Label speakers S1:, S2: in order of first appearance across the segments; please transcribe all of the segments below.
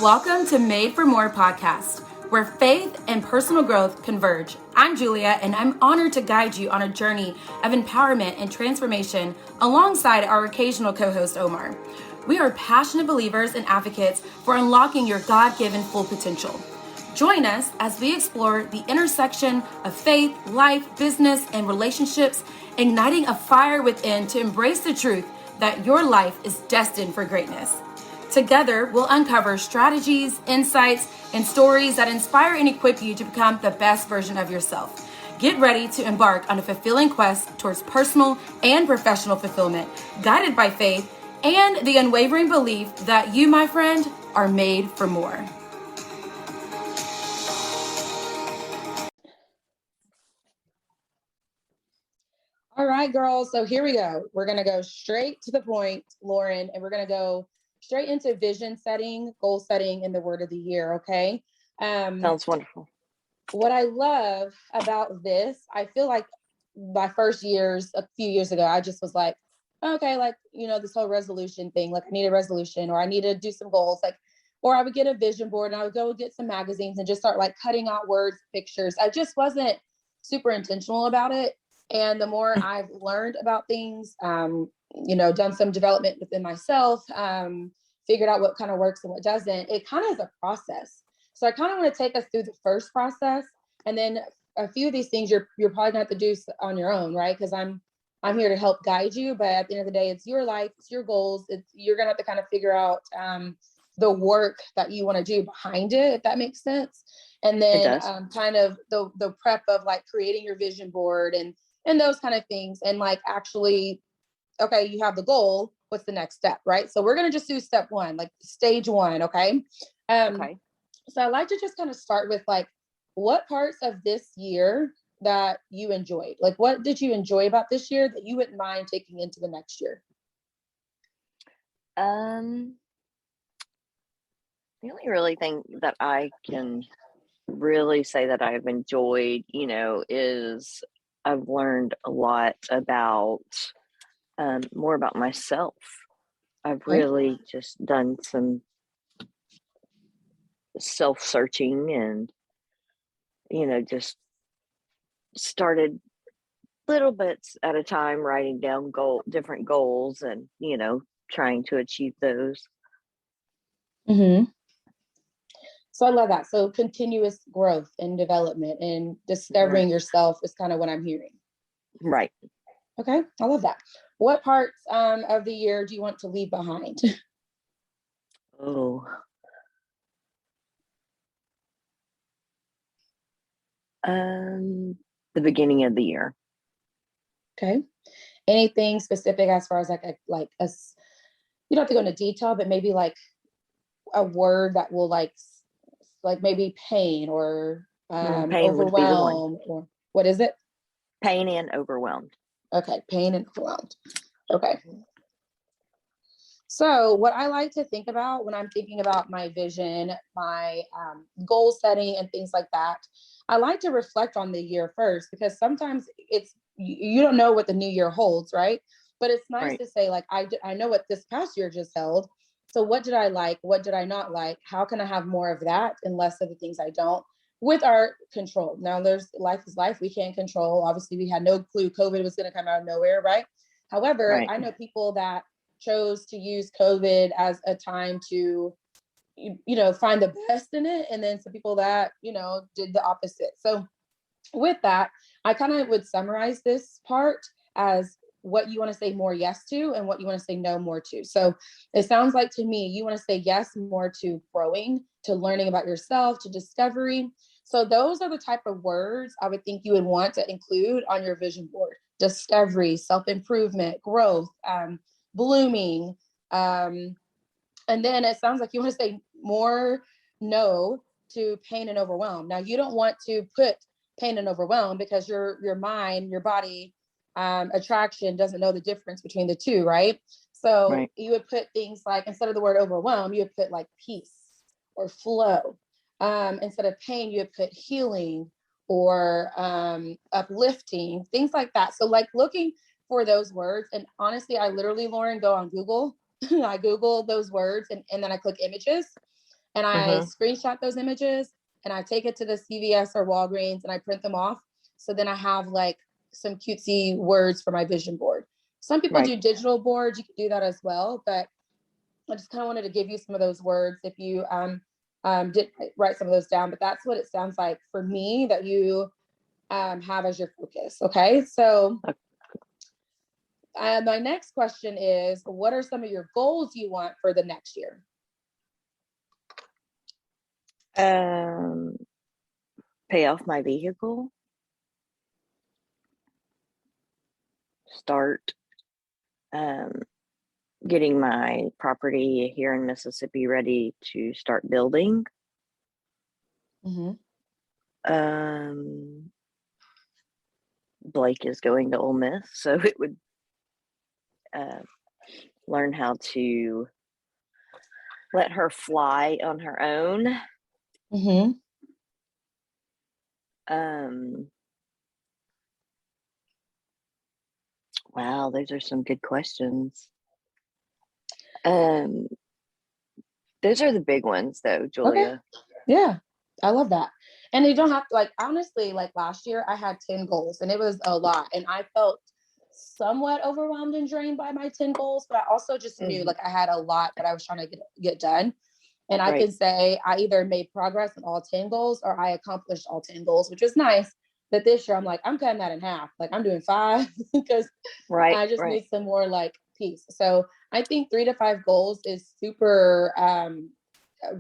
S1: Welcome to Made for More podcast, where faith and personal growth converge. I'm Julia, and I'm honored to guide you on a journey of empowerment and transformation alongside our occasional co-host, Omar. We are passionate believers and advocates for unlocking your God-given full potential. Join us as we explore the intersection of faith, life, business, and relationships, igniting a fire within to embrace the truth that your life is destined for greatness. Together, we'll uncover strategies, insights, and stories that inspire and equip you to become the best version of yourself. Get ready to embark on a fulfilling quest towards personal and professional fulfillment, guided by faith and the unwavering belief that you, my friend, are made for more. All right, girls. So here we go. We're going to go straight to the point, Lauren, and we're going to go straight into vision setting, goal setting, and the word of the year. Okay.
S2: Sounds wonderful.
S1: What I love about this, I feel like my first years, a few years ago, I just was like, okay, like, this whole resolution thing, like I need a resolution or I need to do some goals, like, or I would get a vision board and I would go get some magazines and just start like cutting out words, pictures. I just wasn't super intentional about it. And the more I've learned about things, done some development within myself, figured out what kind of works and what doesn't, it kind of is a process. So I kind of want to take us through the first process, and then a few of these things you're probably gonna have to do on your own, right? Because I'm here to help guide you, but at the end of the day, it's your life, it's your goals. You're gonna have to kind of figure out the work that you want to do behind it, if that makes sense. And then kind of the prep of like creating your vision board and those kind of things, and like actually, okay, you have the goal. What's the next step, right? So we're gonna just do step one, like stage one, okay?
S2: Okay.
S1: So I like to just kind of start with like, what parts of this year that you enjoyed? Like, what did you enjoy about this year that you wouldn't mind taking into the next year?
S2: The only really thing that I can really say that I've enjoyed, is I've learned a lot about more about myself. I've really just done some self-searching and, just started little bits at a time, writing down different goals and, trying to achieve those.
S1: Mm-hmm. So I love that. So continuous growth and development and discovering yourself is kind of what I'm hearing.
S2: Right.
S1: Okay. I love that. What parts of the year do you want to leave behind?
S2: Oh. The beginning of the year.
S1: Okay. Anything specific as far as like you don't have to go into detail, but maybe like a word that will like maybe pain or
S2: pain
S1: overwhelm, or what is it?
S2: Pain and overwhelmed.
S1: Okay. Pain and overwhelmed. Okay. So what I like to think about when I'm thinking about my vision, my goal setting and things like that, I like to reflect on the year first, because sometimes you don't know what the new year holds, right? But it's nice to say, like, I know what this past year just held. So what did I like? What did I not like? How can I have more of that and less of the things I don't, with our control? Now life is life. We can't control. Obviously, we had no clue COVID was going to come out of nowhere, right? However, I know people that chose to use COVID as a time to, find the best in it. And then some people that, did the opposite. So with that, I kind of would summarize this part as what you want to say more yes to and what you want to say no more to. So it sounds like to me, you want to say yes more to growing, to learning about yourself, to discovery. So those are the type of words I would think you would want to include on your vision board: discovery, self-improvement, growth, blooming. And then it sounds like you want to say more no to pain and overwhelm. Now, you don't want to put pain and overwhelm because your mind, your body, attraction doesn't know the difference between the two, right? So you would put things like, instead of the word overwhelm, you would put like peace or flow. Instead of pain, you would put healing or uplifting, things like that. So like looking for those words. And honestly, I literally, Lauren, go on Google. I Google those words and then I click images. and I
S2: Mm-hmm.
S1: screenshot those images and I take it to the CVS or Walgreens and I print them off. So then I have like some cutesy words for my vision board. Some people
S2: Right.
S1: do digital boards. You can do that as well, but I just kind of wanted to give you some of those words if you did write some of those down, but that's what it sounds like for me that you have as your focus. Okay. So my next question is, what are some of your goals you want for the next year?
S2: Pay off my vehicle. Start getting my property here in Mississippi ready to start building. Blake is going to Ole Miss, so it would learn how to let her fly on her own. Wow, those are some good questions. Those are the big ones though, Julia.
S1: Okay. Yeah, I love that. And you don't have to, like, honestly, like last year I had 10 goals and it was a lot. And I felt somewhat overwhelmed and drained by my 10 goals, but I also just knew like I had a lot that I was trying to get done. And I can say I either made progress on all 10 goals or I accomplished all 10 goals, which was nice. But this year I'm like, I'm cutting that in half. Like I'm doing 5 because I just need some more like peace. So I think 3 to 5 goals is super,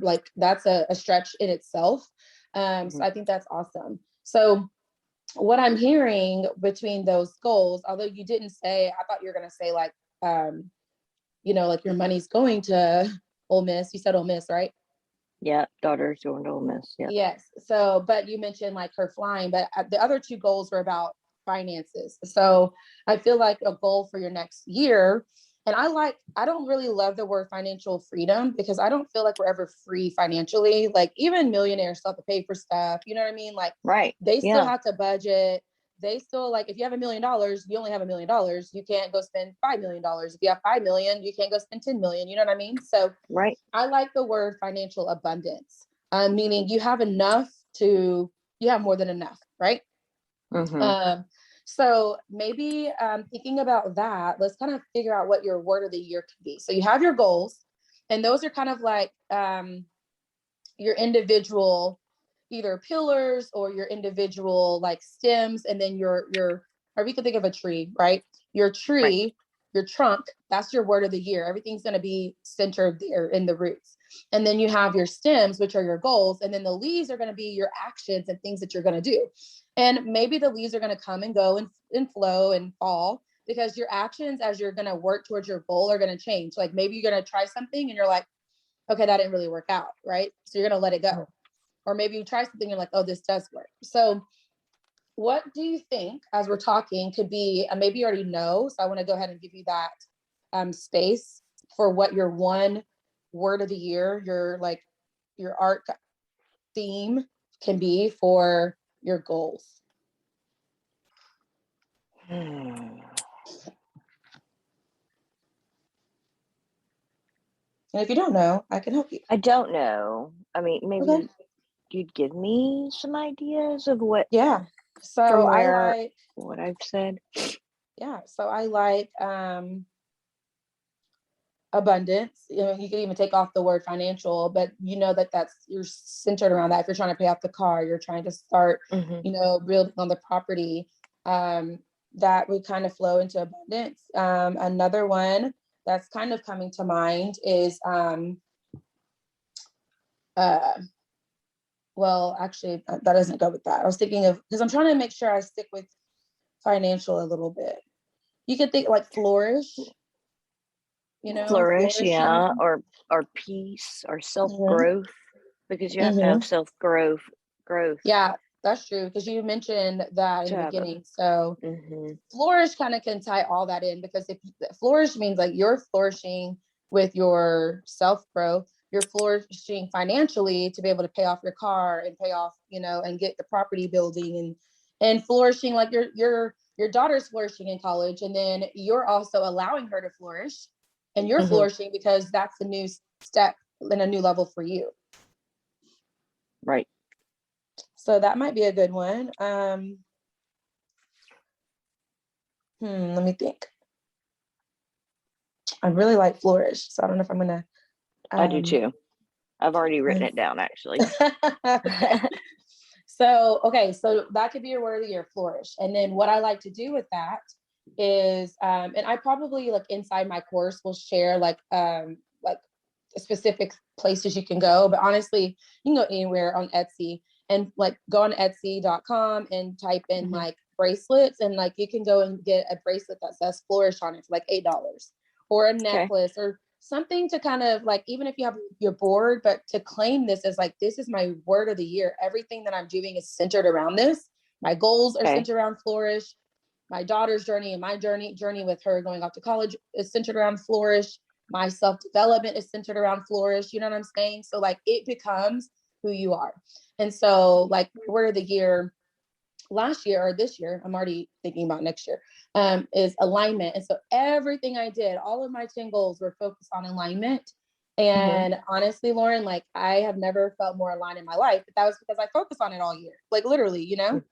S1: like that's a stretch in itself. So I think that's awesome. So what I'm hearing between those goals, although you didn't say, I thought you were going to say like, like your money's going to Ole Miss. You said Ole Miss, right?
S2: Yeah, daughter's going to Ole Miss. Yeah.
S1: Yes. So, but you mentioned like her flying, but the other 2 goals were about finances. So I feel like a goal for your next year. And I don't really love the word financial freedom because I don't feel like we're ever free financially. Like even millionaires still have to pay for stuff. You know what I mean? Like they still have to budget. They still like, if you have $1 million, you only have $1 million. You can't go spend $5 million. If you have 5 million, you can't go spend 10 million. You know what I mean? So I like the word financial abundance, meaning you have enough you have more than enough, right? So maybe thinking about that, let's kind of figure out what your word of the year could be. So you have your goals, and those are kind of like your individual either pillars or your individual like stems, and then your or we could think of a tree, right? Your tree, your trunk, that's your word of the year. Everything's going to be centered there in the roots. And then you have your stems, which are your goals, and then the leaves are going to be your actions and things that you're going to do. And maybe the leaves are going to come and go and flow and fall because your actions as you're going to work towards your goal are going to change. Like maybe you're going to try something and you're like, okay, that didn't really work out, right? So you're going to let it go. Or maybe you try something and you're like, oh, this does work. So what do you think, as we're talking, could be, maybe you already know, so I want to go ahead and give you that space for what your one word of the year, your art theme can be for your goals. And if you don't know, I can help you.
S2: I don't know. I mean, maybe you'd give me some ideas of what.
S1: Yeah. So I like
S2: what I've said.
S1: Yeah. So I like abundance. You know, you can even take off the word financial, but you know you're centered around that. If you're trying to pay off the car, you're trying to start, building on the property, that would kind of flow into abundance. Another one that's kind of coming to mind is, well, actually, that doesn't go with that. I was thinking of, because I'm trying to make sure I stick with financial a little bit. You could think like flourish.
S2: Flourish, yeah, or peace, or self-growth, because you have to have self-growth.
S1: Yeah, that's true, because you mentioned that in the beginning. So flourish kind of can tie all that in, because if flourish means like you're flourishing with your self-growth, you're flourishing financially to be able to pay off your car and pay off, and get the property building, and flourishing, like your daughter's flourishing in college, and then you're also allowing her to flourish. And you're flourishing because that's a new step and a new level for you.
S2: Right.
S1: So that might be a good one. Let me think. I really like flourish, so I don't know if I'm gonna.
S2: I do too. I've already written it down, actually.
S1: Okay. So, okay, so that could be your word of the year, flourish. And then what I like to do with that is, and I probably like inside my course will share like specific places you can go, but honestly, you can go anywhere on Etsy and like go on Etsy.com and type in like bracelets, and like you can go and get a bracelet that says flourish on it for like $8, or a necklace or something to kind of like, even if you have your board, but to claim this as like, this is my word of the year. Everything that I'm doing is centered around this. My goals are centered around flourish. My daughter's journey and my journey with her going off to college is centered around flourish. My self-development is centered around flourish. You know what I'm saying? So like it becomes who you are. And so like word of the year last year or this year, I'm already thinking about next year, is alignment. And so everything I did, all of my 10 goals were focused on alignment. And honestly, Lauren, like I have never felt more aligned in my life, but that was because I focused on it all year, like literally, you know?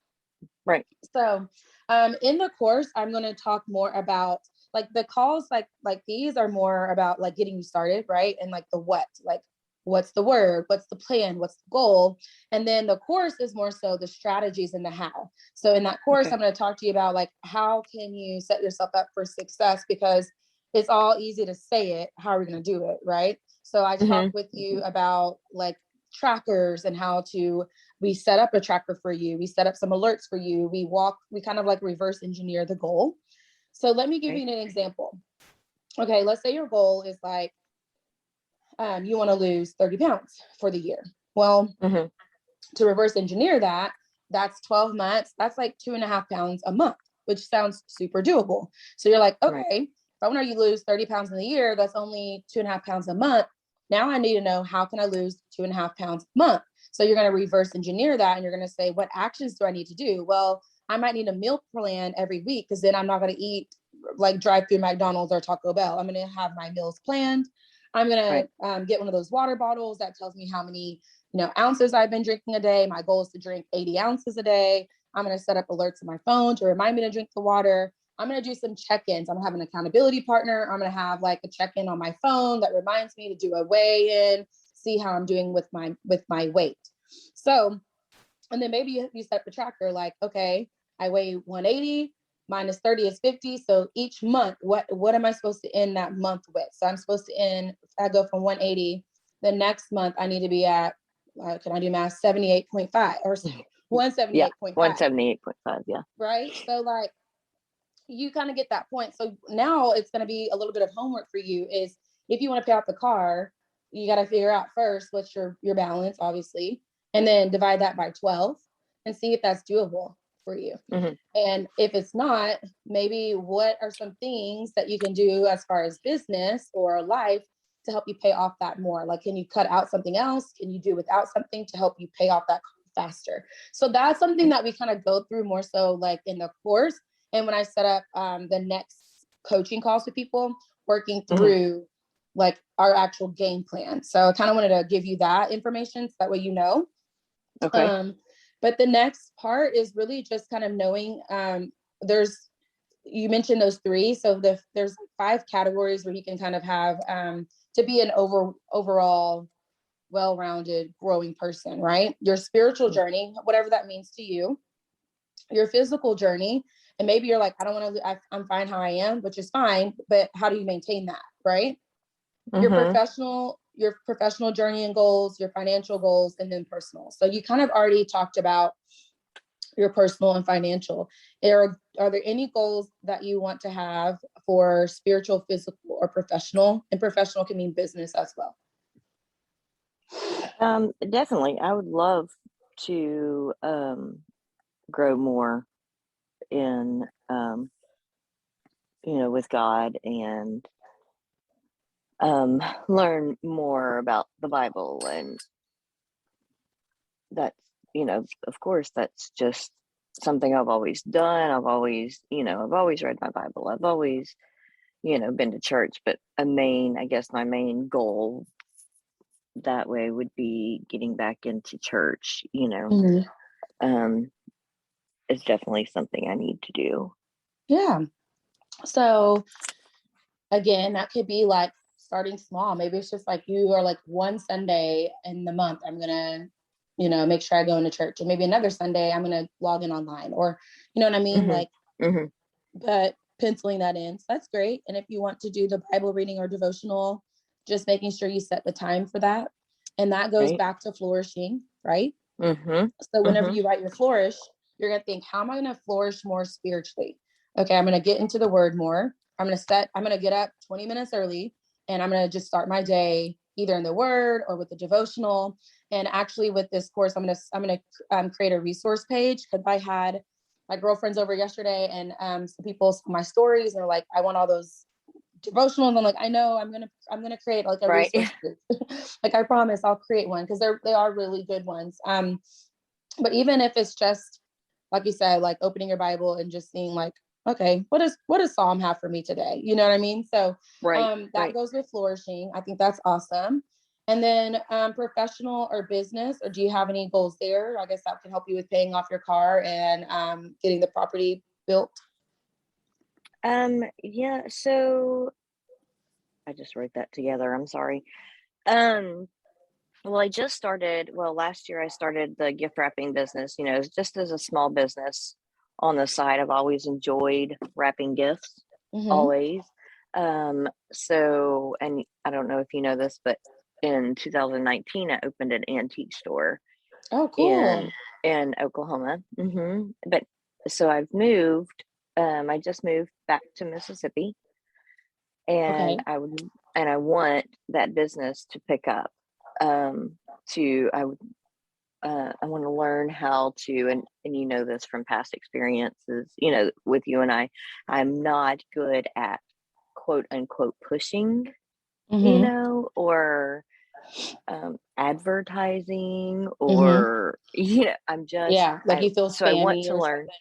S2: Right.
S1: So in the course, I'm going to talk more about like the calls, like these are more about like getting you started, right? And like the what, like what's the word, what's the plan, what's the goal? And then the course is more so the strategies and the how. So in that course, I'm going to talk to you about like, how can you set yourself up for success? Because it's all easy to say it. How are we going to do it? Right. So I talk with you about like trackers and how to, we set up a tracker for you. We set up some alerts for you. We kind of like reverse engineer the goal. So let me give you an example. Okay. Let's say your goal is like, you want to lose 30 pounds for the year. Well, to reverse engineer that, that's 12 months. That's like 2.5 pounds a month, which sounds super doable. So you're like, okay, if I want to lose 30 pounds in the year, that's only 2.5 pounds a month. Now I need to know, how can I lose 2.5 pounds a month? So you're going to reverse engineer that, and you're going to say, what actions do I need to do? Well, I might need a meal plan every week, because then I'm not going to eat like drive through McDonald's or Taco Bell. I'm going to have my meals planned. I'm going to get one of those water bottles that tells me how many ounces I've been drinking a day. My goal is to drink 80 ounces a day. I'm going to set up alerts on my phone to remind me to drink the water. I'm going to do some check-ins. I'm going to have an accountability partner. I'm going to have like a check-in on my phone that reminds me to do a weigh-in, see how I'm doing with my weight. So, and then maybe you set up a tracker like, okay, I weigh 180, minus 30 is 50. So each month, what am I supposed to end that month with? So I'm supposed to I go from 180. The next month I need to be at, can I do math? 78.5 or 178.5.
S2: Yeah, 178.5. Yeah.
S1: Right. So like you kind of get that point. So now it's going to be a little bit of homework for you is, if you want to pay off the car, you got to figure out first what's your balance, obviously, and then divide that by 12 and see if that's doable for you. And if it's not, maybe what are some things that you can do as far as business or life to help you pay off that more? Like, can you cut out something else? Can you do without something to help you pay off that faster? So that's something that we kind of go through more so like in the course. And when I set up the next coaching calls with people, working through like our actual game plan. So I kind of wanted to give you that information so that way you know. Okay. But the next part is really just kind of knowing, you mentioned those three. So there's 5 categories where you can kind of have to be an overall well-rounded growing person, right? Your spiritual journey, whatever that means to you, your physical journey, and maybe you're like, I don't want to, I'm fine how I am, which is fine, but how do you maintain that, right? Your professional journey and goals, your financial goals, and then personal. So you kind of already talked about your personal and financial. Are there any goals that you want to have for spiritual, physical, or professional? And professional can mean business as well.
S2: Definitely. I would love to grow more in, with God, and learn more about the Bible. And that's, of course, that's just something I've always done. I've always read my Bible. I've always, been to church, but my main goal that way would be getting back into church,
S1: Mhm.
S2: um, is definitely something I need to do.
S1: Yeah. So again, that could be like starting small. Maybe it's just like you are like one Sunday in the month, I'm gonna, make sure I go into church. And maybe another Sunday I'm gonna log in online, or you know what I mean?
S2: Mhm.
S1: Like,
S2: Mhm.
S1: but penciling that in. So that's great. And if you want to do the Bible reading or devotional, just making sure you set the time for that. And that goes
S2: Right.
S1: back to flourishing, right?
S2: Mhm.
S1: So whenever
S2: Mhm.
S1: you write your flourish, you're going to think, how am I going to flourish more spiritually? Okay, I'm going to get into the word more. I'm going to get up 20 minutes early, and I'm going to just start my day either in the word or with the devotional. And actually with this course, I'm going to create a resource page, because I had my girlfriends over yesterday, and some people saw my stories and they're like, I want all those devotional. And I'm like, I know, I'm gonna create like a
S2: Right.
S1: resource group. Like, I promise I'll create one, because they are really good ones. But even if it's just like you said, like opening your Bible and just seeing like, okay, what does Psalm have for me today? You know what I mean? So
S2: Right.
S1: that
S2: Right.
S1: goes with flourishing. I think that's awesome. And then professional or business, or do you have any goals there? I guess that can help you with paying off your car and getting the property built.
S2: Yeah, so I just wrote that together. I'm sorry. Um, well, last year I started the gift wrapping business, just as a small business on the side. I've always enjoyed wrapping gifts,
S1: Mm-hmm.
S2: always. And I don't know if you know this, but in 2019, I opened an antique store
S1: Oh,
S2: in
S1: cool.
S2: in Oklahoma. But so I just moved back to Mississippi, and
S1: Okay.
S2: I want that business to pick up. Um, to I want to learn how to, and you know this from past experiences, with you and I'm not good at quote unquote pushing,
S1: Mm-hmm.
S2: or advertising,
S1: Mm-hmm.
S2: or
S1: Yeah, like you feel
S2: so I want
S1: spammy
S2: to
S1: or
S2: learn.
S1: something.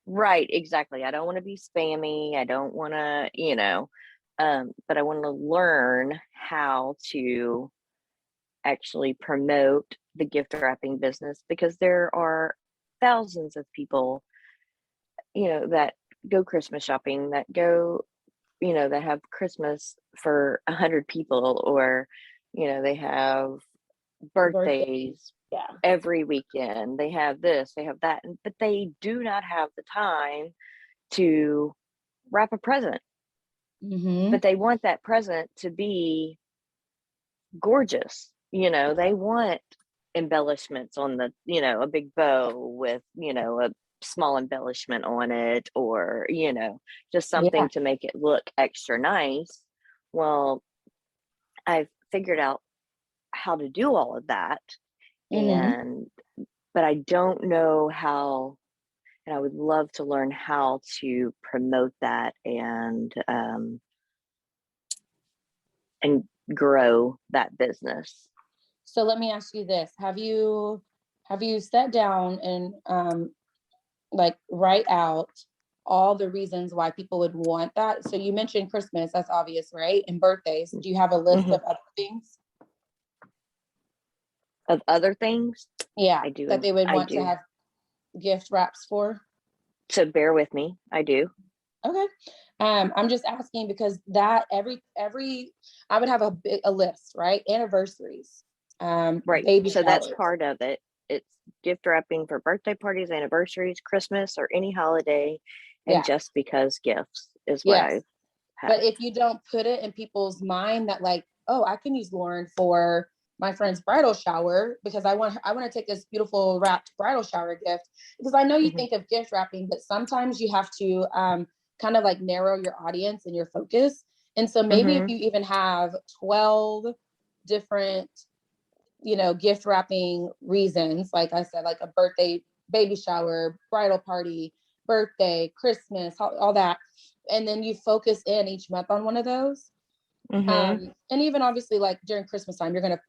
S2: Right, exactly. I don't want to be spammy. I don't want to, but I want to learn how to actually promote the gift wrapping business, because there are thousands of people, that go Christmas shopping, that go, that have Christmas for 100 people, or, they have
S1: Birthday.
S2: birthdays
S1: Yeah.
S2: every weekend. They have this, they have that, but they do not have the time to wrap a present.
S1: Mm-hmm.
S2: But they want that present to be gorgeous. They want embellishments on the, a big bow with, a small embellishment on it, or, just
S1: Yeah.
S2: something to make it look extra nice. Well, I've figured out how to do all of that,
S1: Mm-hmm.
S2: and but I don't know how, and I would love to learn how to promote that, and grow that business.
S1: So let me ask you this. Have you sat down and like write out all the reasons why people would want that? So you mentioned Christmas, that's obvious, right? And birthdays. Do you have a list
S2: Hmm.
S1: of other things?
S2: Of other things,
S1: Yeah,
S2: I do,
S1: that
S2: and
S1: they would
S2: I
S1: want to
S2: do.
S1: have gift wraps for?
S2: So bear with me. I do.
S1: Okay. I'm just asking because that every I would have a list, right? Anniversaries,
S2: Right.
S1: baby
S2: So that's
S1: showers.
S2: part of it. It's gift wrapping for birthday parties, anniversaries, Christmas, or any holiday. And
S1: Yeah.
S2: just because gifts is what
S1: Yes.
S2: I have.
S1: But if you don't put it in people's mind that like, oh, I can use Lauren for my friend's bridal shower because I want to take this beautiful wrapped bridal shower gift, because I know you
S2: Hmm.
S1: think of gift wrapping, but sometimes you have to kind of like narrow your audience and your focus. And so maybe if
S2: Hmm.
S1: you even have 12 different, gift wrapping reasons, like I said, like a birthday, baby shower, bridal party, birthday, Christmas, all that. And then you focus in each month on one of those.
S2: Hmm.
S1: And even obviously, like during Christmas time, you're going to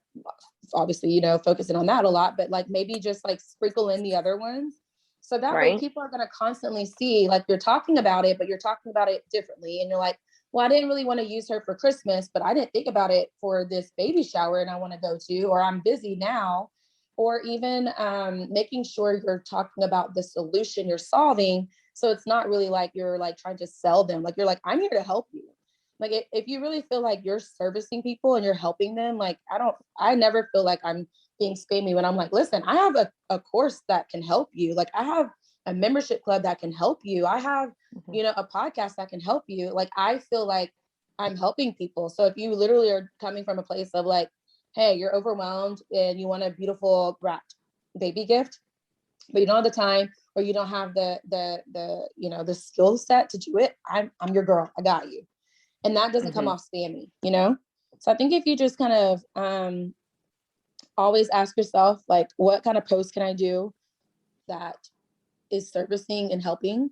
S1: obviously, focus in on that a lot, but like maybe just like sprinkle in the other ones. So that way
S2: Right.
S1: people are going to constantly see like you're talking about it, but you're talking about it differently. And you're like, well, I didn't really want to use her for Christmas, but I didn't think about it for this baby shower and I want to go to, or I'm busy now. Or even making sure you're talking about the solution you're solving. So it's not really like you're like trying to sell them. Like you're like, I'm here to help you. Like if you really feel like you're servicing people and you're helping them, like I never feel like I'm being spammy when I'm like, listen, I have a course that can help you. Like I have a membership club that can help you. I have, a podcast that can help you. Like I feel like I'm helping people. So if you literally are coming from a place of like, hey, you're overwhelmed and you want a beautiful wrapped baby gift, but you don't have the time or you don't have the skill set to do it, I'm your girl. I got you. And that doesn't come off spammy. So I think if you just kind of always ask yourself, like, what kind of post can I do that is servicing and helping?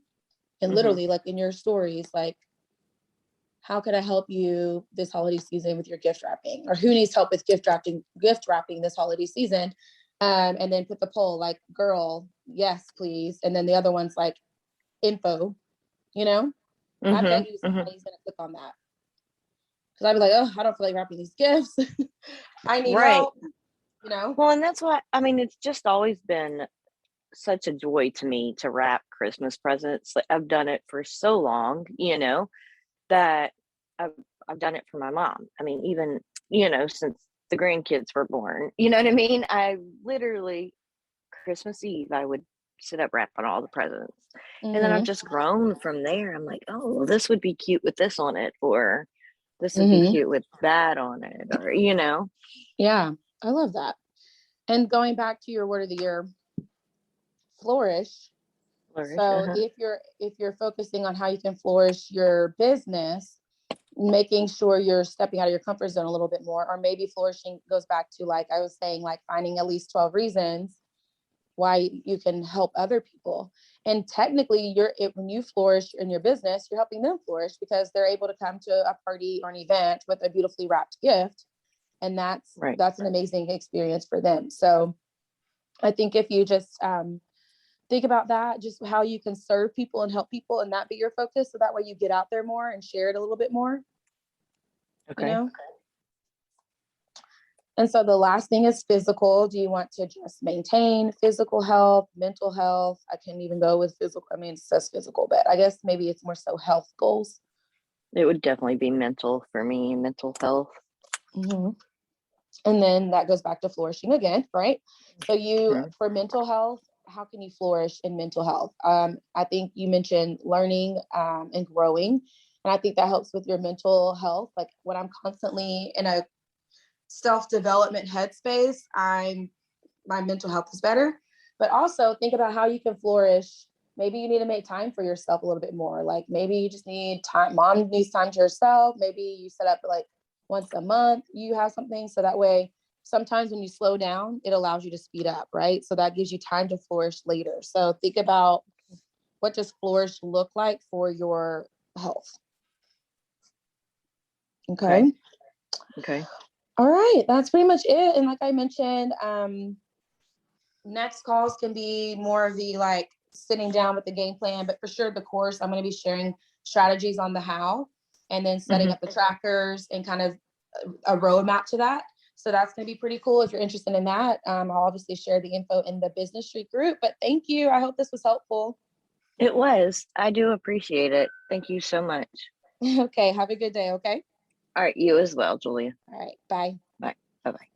S1: And literally, like in your stories, like, how could I help you this holiday season with your gift wrapping? Or who needs help with gift wrapping this holiday season? And then put the poll like, girl, yes, please. And then the other one's like info, I bet you somebody's going to click on that. Cause I'd be like, oh, I don't feel like wrapping these gifts. I need help,
S2: Well, and that's why, I mean, it's just always been such a joy to me to wrap Christmas presents. Like I've done it for so long, that I've done it for my mom. I mean, even, since the grandkids were born, you know what I mean? I literally, Christmas Eve, I would sit up wrapping all the presents. And then I've just grown from there. I'm like, oh, well, this would be cute with this on it, or this would be cute with that on it, or,
S1: Yeah, I love that. And going back to your word of the year, flourish. So if you're focusing on how you can flourish your business, making sure you're stepping out of your comfort zone a little bit more, or maybe flourishing goes back to, like I was saying, like finding at least 12 reasons why you can help other people. And technically when you flourish in your business, you're helping them flourish because they're able to come to a party or an event with a beautifully wrapped gift. And that's an amazing experience for them. So I think if you just think about that, just how you can serve people and help people and that be your focus. So that way you get out there more and share it a little bit more.
S2: Okay.
S1: And so the last thing is physical. Do you want to just maintain physical health, mental health? I can't even go with physical. I mean, it says physical, but I guess maybe it's more so health goals.
S2: It would definitely be mental for me, mental health.
S1: And then that goes back to flourishing again, right? So for mental health, how can you flourish in mental health? I think you mentioned learning and growing. And I think that helps with your mental health. Like when I'm constantly in a self-development headspace, my mental health is better. But also think about how you can flourish. Maybe you need to make time for yourself a little bit more. Like maybe you just need time. Mom needs time to herself. Maybe you set up like once a month, you have something. So that way, sometimes when you slow down, it allows you to speed up, right? So that gives you time to flourish later. So think about what does flourish look like for your health. Okay. All right. That's pretty much it. And like I mentioned, next calls can be more of the like sitting down with the game plan, but for sure the course, I'm going to be sharing strategies on the how and then setting up the trackers and kind of a roadmap to that. So that's going to be pretty cool if you're interested in that. I'll obviously share the info in the Business Street group, but thank you. I hope this was helpful.
S2: It was. I do appreciate it. Thank you so much.
S1: Okay. Have a good day. Okay.
S2: All right. You as well, Julia.
S1: All right. Bye.
S2: Bye. Bye-bye.